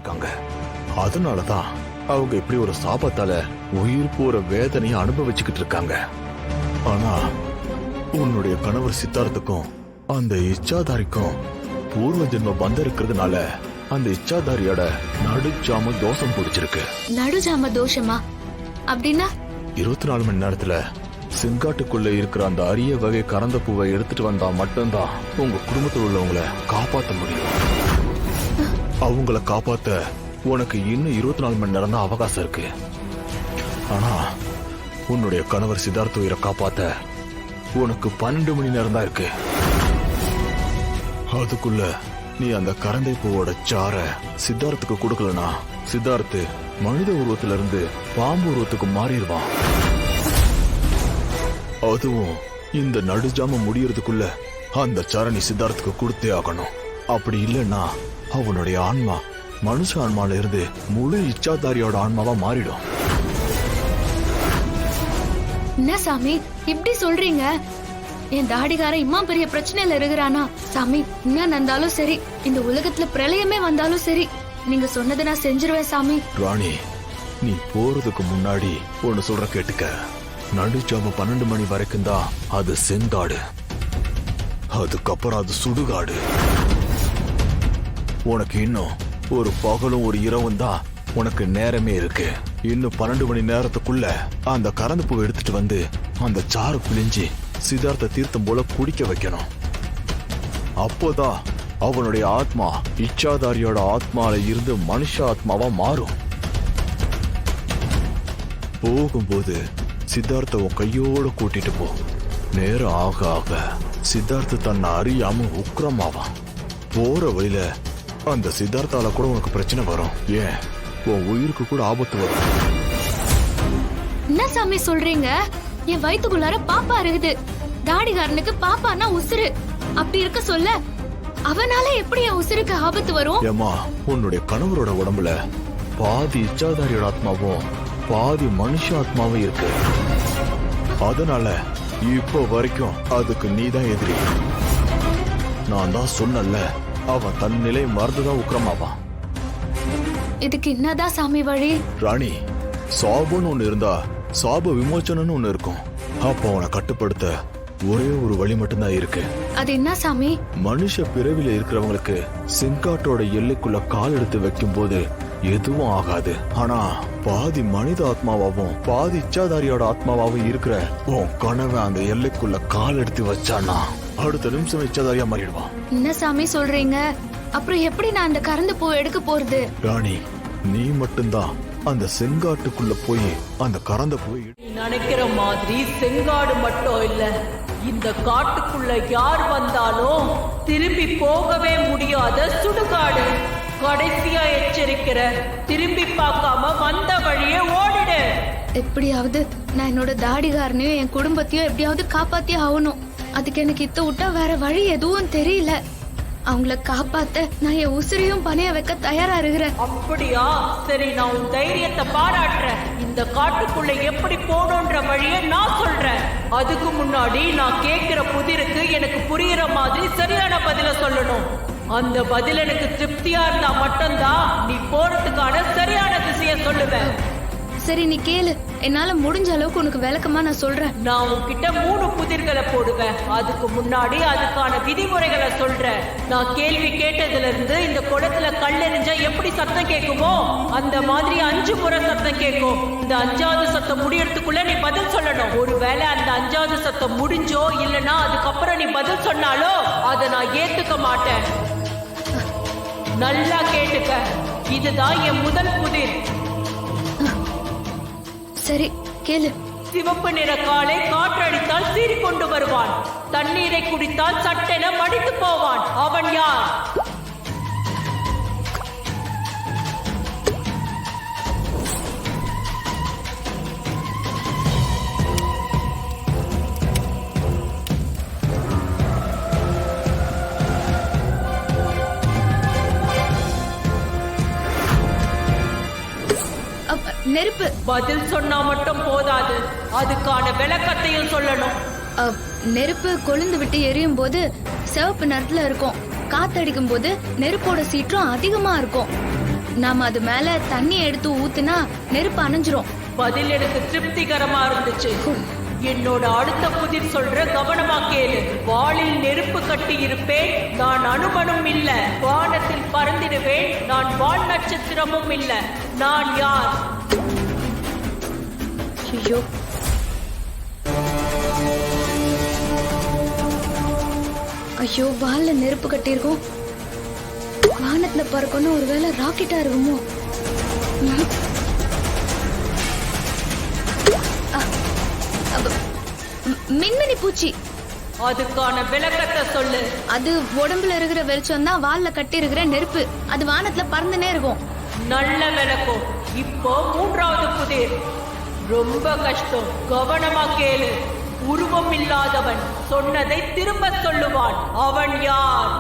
இருக்காங்க. அதனாலதான் அவங்க இப்படி ஒரு சாபத்தால உயிர் போற வேதனையை அனுபவிச்சுக்கிட்டு இருக்காங்க. ஆனா உன்னுடைய கணவர் சித்தார்த்துக்கும் அந்த இச்சாதாரிக்கும் பூர்வ ஜென்ம பந்தம் இருக்கிறதுனால அந்த இச்சாதாரியோட நடுஜாம தோஷம் பிடிச்சிருக்கு. நடுஜாம தோஷமா? அப்படின்னா 24 மணி நேரத்துல செங்காட்டுக்குள்ள இருக்கிற அந்த அரிய வகை கறந்த பூவை எடுத்துட்டு வந்தா மட்டும்தான் உங்க குடும்பத்தில் உள்ளவங்களை காப்பாத்த முடியும். அவங்கள காப்பாத்த உனக்கு இன்னும் 24 மணி நேரம் தான் அவகாசம் இருக்கு. ஆனா உன்னுடைய கணவர் சித்தார்த்த உயிரை காப்பாத்த உனக்கு 12 மணி நேரம் தான் இருக்கு. அதுக்குள்ள நீ அந்த கரந்தை பூவோட சார சித்தார்த்துக்கு கொடுக்கலனா சித்தார்த்து மனித உருவத்துல இருந்து பாம்பு உருவத்துக்கு மாறிடுவான். அதுவும் இந்த நடுஜாம முடியறதுக்குள்ள அந்த சார நீ சித்தார்த்துக்கு கொடுத்தே ஆகணும். அப்படி இல்லைன்னா அவனுடைய ஆன்மா மனுஷ ஆன்மால இருந்து முழு இச்சாதாரியோட ஆன்மாவா மாறிடும். என்ன சாமி இப்படி சொல்றீங்க? என் தாடிகார இம்மா பெரிய பிரச்சனையில இருக்கிறானா? சாமி என்ன நடந்தாலும் சரி, இந்த உலகத்துல பிரளயமே வந்தாலும் சரி, நீங்க சொன்னதை நான் செஞ்சிருவேன் சாமி. ராணி, நீ போறதுக்கு முன்னாடி ஒன்னு சொல்ற கேட்டுக்க. நடுச்சாம 12 மணி வரைக்கும் தான் அது செங்காடு, அதுக்கப்புறம் அது சுடுகாடு. உனக்கு இன்னும் ஒரு பகலும் ஒரு இரவும் தான் உனக்கு நேரமே இருக்கு. இன்னும் 12 மணி நேரத்துக்குள்ள அந்த கறந்து பூ எடுத்துட்டு வந்து அந்த சாறு பிழிஞ்சு சித்தார்த்த தீர்த்தம் போல குடிக்க வைக்கணும். அப்போதான் அவனுடைய ஆத்மா இச்சாதாரியோட ஆத்மால இருந்து மனுஷ ஆத்மாவா மாறும். போகும்போது சித்தார்த்த உன் கையோட கூட்டிட்டு போ. நேரம் ஆக ஆக சித்தார்த்த தன்னை அறியாம உக்கிரமாவான். போற வழியில அந்த சித்தார்த்தால கூட உனக்கு பிரச்சனை வரும். ஏன், உன் உயிருக்கு கூட ஆபத்து வரும். என்ன சாமி சொல்றீங்க? என் வயிற்றுக்குள்ளார பாப்பா இருக்குது. தாடிகாரனுக்கு பாப்பானா உசுரு. அப்படி இருக்க சொல்ல அவனால எப்படி என் உசுருக்கு ஆபத்து வரும்? ஏமா, உன்னுடைய கணவரோட உடம்புல பாதி இச்சாதாரியோட ஆத்மாவும் பாதி மனுஷ ஆத்மாவும் இருக்கு. அதனால இப்ப வரைக்கும் அதுக்கு நீதான் எதிரி. நான் தான் சொன்னல, அவன் தன் நிலை மறந்துதான் உக்கிரமாவான். இதுக்கு என்னதான் சாமி வழி? ராணி, சாபம்னு ஒண்ணு இருந்தா சாப விமோச்சனம்னு ஒண்ணு இருக்கும். அப்ப அவனை கட்டுப்படுத்த ஒரே ஒரு வழி மட்டும்தான் இருக்கு. அது என்ன சாமி? மனுஷ பிறவில இருக்கிறவங்களுக்கு செங்காட்டோட எல்லைக்குள்ள கால் எடுத்து வைக்கும் போது எதுவும் ஆகாது. ஆனா பாதி மனித ஆத்மாவாவும் பாதி இச்சாதாரியோட ஆத்மாவாவும் இருக்கிற உன் கனவை அந்த எல்லைக்குள்ள கால் எடுத்து வச்சானா அடுத்த நிமிஷம் இச்சாதாரியா மாறிடுவான். என்ன சாமி சொல்றீங்க? அப்புறம் எப்படி நான் அந்த கறந்து பூ எடுக்க போறது? ராணி, நீ மட்டும்தான் அந்த செங்காட்டுக்குள்ள போய் அந்த கறந்த போய் நினைக்கிற மாதிரி செங்காடு மட்டும் இல்ல, இந்த காட்டுக்குள்ள யார் வந்தாலும் திரும்பி போகவே முடியாத சுடுகாடு. கடைசியா எச்சரிக்கிற, திரும்பி பார்க்காம வந்த வழியே ஓடிடு. எப்படியாவது நான் என்னோட தாடிகாரனையும் என் குடும்பத்தையும் எப்படியாவது காப்பாத்தி ஆகணும். அதுக்கு எனக்கு இத்த விட்டா வேற வழி எதுவும் தெரியல. அவங்கள காப்பாத்த நான் என் உசிரையும் பணைய வைக்க தயாரா இருக்கிறேன். அப்படியா? சரி, நான் உன் தைரியத்தை பாராட்டுறேன். இந்த காட்டுக்குள்ள எப்படி போகணுன்ற வழியை நான் சொல்றேன். அதுக்கு முன்னாடி நான் கேட்கிற புதிருக்கு எனக்கு புரியுற மாதிரி சரியான பதில சொல்லணும். அந்த பதில் எனக்கு திருப்தியா இருந்தா மட்டும்தான் நீ போறதுக்கான சரியான திசையை சொல்லுவேன். சரி, நீ கேளு. என்னால முடிஞ்ச அளவுக்கு உனக்கு விளக்கமா நான் சொல்றேன். நான் உன்கிட்ட 3 புதிர்களை போடுவேன். அதுக்கு முன்னாடி அதுக்கான விதிமுறைகளை சொல்றேன். நான் கேள்வி கேட்டதுல இருந்து இந்த குளத்துல கல் எறிஞ்சா எப்படி சத்தம் கேட்குமோ அந்த மாதிரி 5 முறை சத்தம் கேட்கும். இந்த 5வது சத்தம் முடியறதுக்குள்ள நீ பதில் சொல்லணும். ஒருவேளை அந்த 5வது சத்தம் முடிஞ்சோ இல்லனா அதுக்கப்புறம் நீ பதில் சொன்னாலோ அதை நான் ஏத்துக்க மாட்டேன். நல்லா கேட்டுக்க, இதுதான் என் முதல் புதிர். சரி, கேளு. சிவப்பு நிற காலை காற்றடித்தால் சீறி கொண்டு வருவான். தண்ணீரை குடித்தால் சட்டென மடித்து போவான். அவன் யார்? நெருப்பு. பதில் சொன்னா மட்டும் போதாது, அதுக்கான விளக்கத்தையும் சொல்லணும். நெருப்பு கொழுந்து விட்டு எரியும் போது சிவப்பு நிறத்துல இருக்கும். காத்தடிக்கும் போது நெருப்போட சீற்றம் அதிகமா இருக்கும். நாம அது மேல தண்ணி எடுத்து ஊத்துனா நெருப்பு அணைஞ்சிரும். பதில் எனக்கு திருப்திகரமா இருந்துச்சு. என்னோட அடுத்த புதிர் சொல்ற கவனமா கேளு. வாளில் நெருப்பு கட்டி இருப்பேன், நான் அனுமனும் இல்ல. வானத்தில் பறந்திடுவேன், நான் வால் நட்சத்திரமும் இல்ல. நான் யார்? ஐயோ, ஐயோ, வால்ல நெருப்பு கட்டியிருக்கோம். வானத்துல பறக்கணும், ஒருவேளை ராக்கெட்டா இருக்குமோ? மின்மினி பூச்சி. அதுக்கான விளக்கத்தை சொல்லு. அது உடம்புல இருக்கிற வெளிச்சம் தான் வால்ல கட்டி இருக்கிற நெருப்பு. அது வானத்துல பறந்துனே இருக்கும். நல்ல விளக்கம். இப்போ மூன்றாவது புதிர் ரொம்ப கஷ்டம். கவனமா கேளு. உருவம் இல்லாதவன் சொன்னதை திரும்ப சொல்லுவான். அவன் யார்?